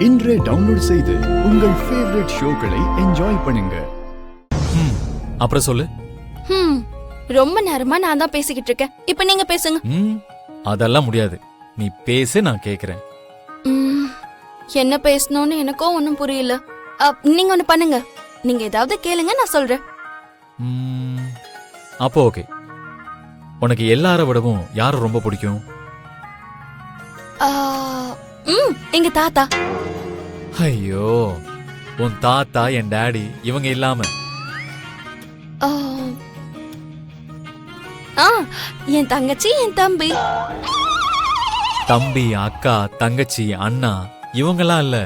இன்றே டவுன்லோட் செய்து உங்கள் ஃபேவரட் ஷோக்களை என்ஜாய் பண்ணுங்க. அப்புறம் சொல்லு. ரொம்ப நேரமா நான் தான் பேசிக்கிட்டு இருக்கேன். இப்ப நீங்க பேசுங்க. அதெல்லாம் முடியாது. நீ பேசு, நான் கேக்குறேன். என்ன பேசணும்னு எனக்கும் ஒன்னும் புரியல. நீங்க ஒண்ணு பண்ணுங்க. நீங்க ஏதாவது கேளுங்க, நான் சொல்றேன். அப்போ ஓகே. உனக்கு எல்லார விடவும் யார ரொம்ப பிடிக்கும்? எங்க தாத்தா. ஐயோ, உன் தாத்தா, என் டாடி இவங்க இல்லாம என் தங்கச்சி, என் தம்பி. தம்பி, அக்கா, தங்கச்சி, அண்ணா இவங்கெல்லாம் இல்ல.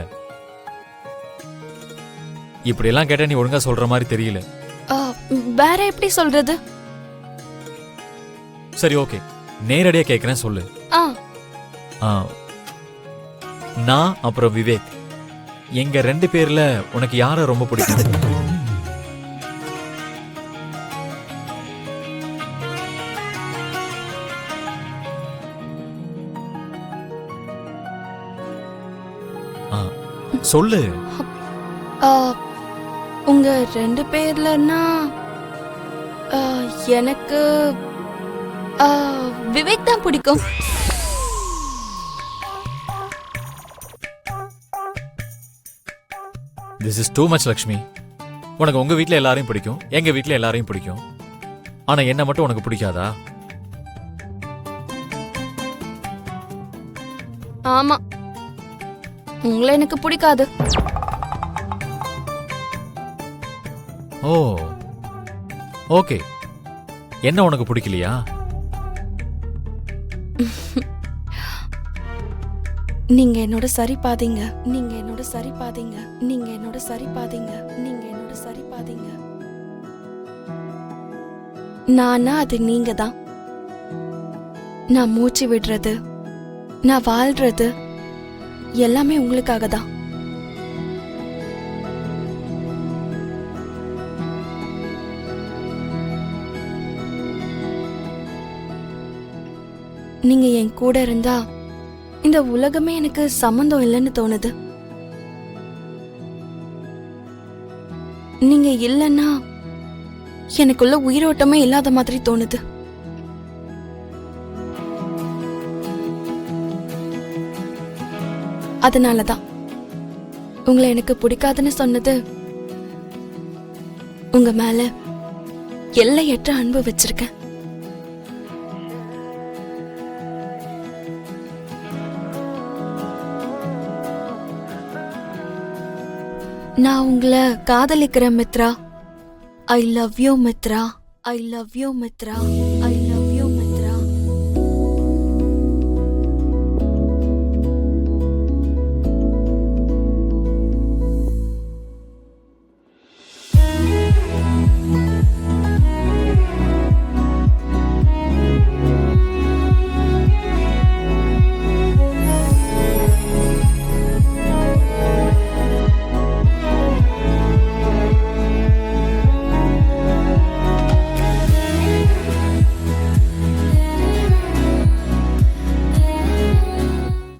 இப்படி எல்லாம் கேட்டா நீ ஒழுங்கா சொல்ற மாதிரி தெரியல. வேற எப்படி சொல்றது? சரி ஓகே, நேரடியா கேக்குறேன், சொல்லு. நான் அப்புறம் விவேக், எங்க 2 பேர்ல உனக்கு யார ரொம்ப பிடிக்கும்? சொல்லு. உங்க 2 பேர்லன்னா எனக்கு விவேக் தான் பிடிக்கும். This is too much, Lakshmi. உனக்கு உங்க வீட்ல எல்லாரையும் பிடிக்கும், எங்க வீட்ல எல்லாரையும் பிடிக்கும். ஆனா என்ன மட்டும் உனக்கு பிடிக்காதா? ஆமா, உங்களை எனக்கு பிடிக்காது. ஓ ஓகே. என்ன உனக்கு பிடிக்கலையா? நீங்க என்னோட சரி பாதீங்க. நீங்க என்னோட சரி பாதீங்க. நீங்க என்னோட சரி பாதீங்க. நீங்க என்னோட சரி பாதீங்க. நானா அது நீங்க தான். நான் மூச்சு விடுறது, நான் வாழ்றது எல்லாமே உங்களுக்காக தான். நீங்க என் கூட இருந்தா இந்த உலகமே எனக்கு சம்பந்தம் இல்லைன்னு தோணுது. நீங்க இல்லைன்னா எனக்குள்ள உயிரோட்டமே இல்லாத மாதிரி தோணுது. அதனாலதான் உங்களை எனக்கு பிடிக்காதுன்னு சொன்னது. உங்க மேல எல்லையற்ற அன்பு வச்சிருக்கேன். நான் உங்களை காதலிக்கிறேன் Mithra. I love you Mithra. I love you Mitra.